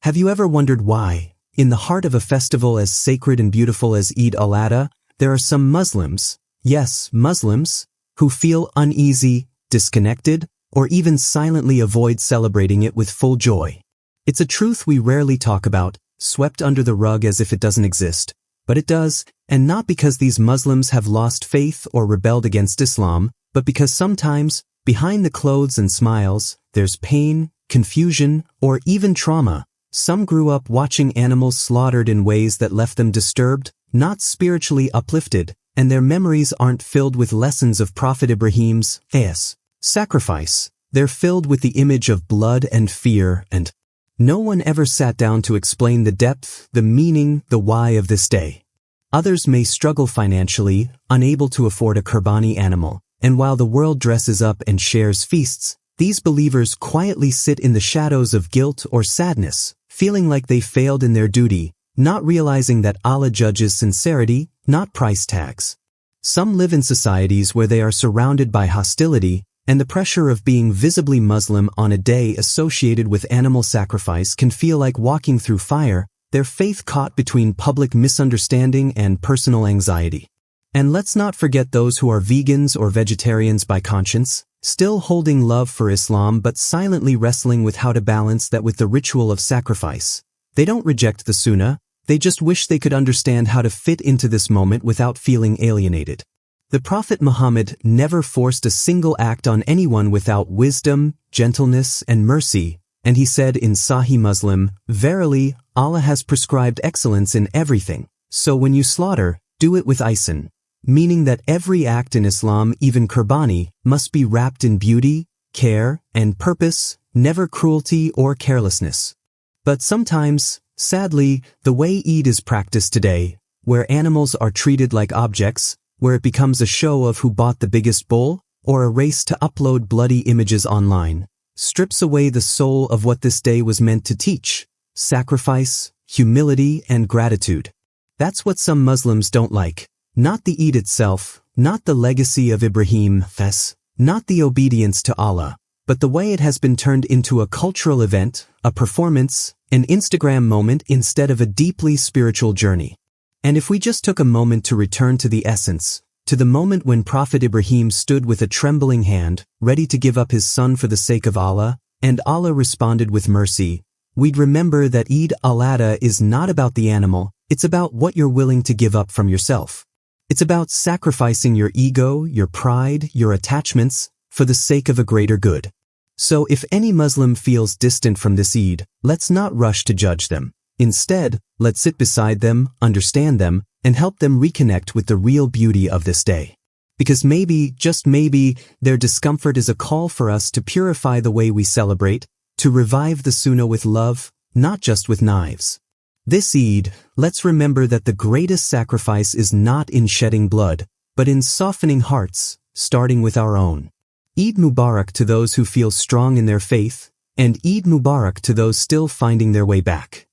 Have you ever wondered why, in the heart of a festival as sacred and beautiful as Eid ul-Adha, there are some Muslims, yes, Muslims, who feel uneasy, disconnected, or even silently avoid celebrating it with full joy? It's a truth we rarely talk about, swept under the rug as if it doesn't exist. But it does, and not because these Muslims have lost faith or rebelled against Islam, but because sometimes, behind the clothes and smiles, there's pain, confusion, or even trauma. Some grew up watching animals slaughtered in ways that left them disturbed, not spiritually uplifted, and their memories aren't filled with lessons of Prophet Ibrahim's sacrifice. They're filled with the image of blood and fear, and no one ever sat down to explain the depth, the meaning, the why of this day. Others may struggle financially, unable to afford a qurbani animal, and while the world dresses up and shares feasts, these believers quietly sit in the shadows of guilt or sadness, feeling like they failed in their duty, not realizing that Allah judges sincerity, not price tags. Some live in societies where they are surrounded by hostility, and the pressure of being visibly Muslim on a day associated with animal sacrifice can feel like walking through fire, their faith caught between public misunderstanding and personal anxiety. And let's not forget those who are vegans or vegetarians by conscience, still holding love for Islam but silently wrestling with how to balance that with the ritual of sacrifice. They don't reject the Sunnah, they just wish they could understand how to fit into this moment without feeling alienated. The Prophet Muhammad never forced a single act on anyone without wisdom, gentleness, and mercy, and he said in Sahih Muslim, "Verily, Allah has prescribed excellence in everything, so when you slaughter, do it with ihsan," meaning that every act in Islam, even qurbani, must be wrapped in beauty, care, and purpose, never cruelty or carelessness. But sometimes, sadly, the way Eid is practiced today, where animals are treated like objects, where it becomes a show of who bought the biggest bull, or a race to upload bloody images online, strips away the soul of what this day was meant to teach: sacrifice, humility, and gratitude. That's what some Muslims don't like. Not the Eid itself, not the legacy of Ibrahim, not the obedience to Allah, but the way it has been turned into a cultural event, a performance, an Instagram moment instead of a deeply spiritual journey. And if we just took a moment to return to the essence, to the moment when Prophet Ibrahim stood with a trembling hand, ready to give up his son for the sake of Allah, and Allah responded with mercy, we'd remember that Eid ul-Adha is not about the animal, it's about what you're willing to give up from yourself. It's about sacrificing your ego, your pride, your attachments, for the sake of a greater good. So if any Muslim feels distant from this Eid, let's not rush to judge them. Instead, let's sit beside them, understand them, and help them reconnect with the real beauty of this day. Because maybe, just maybe, their discomfort is a call for us to purify the way we celebrate, to revive the Sunnah with love, not just with knives. This Eid, let's remember that the greatest sacrifice is not in shedding blood, but in softening hearts, starting with our own. Eid Mubarak to those who feel strong in their faith, and Eid Mubarak to those still finding their way back.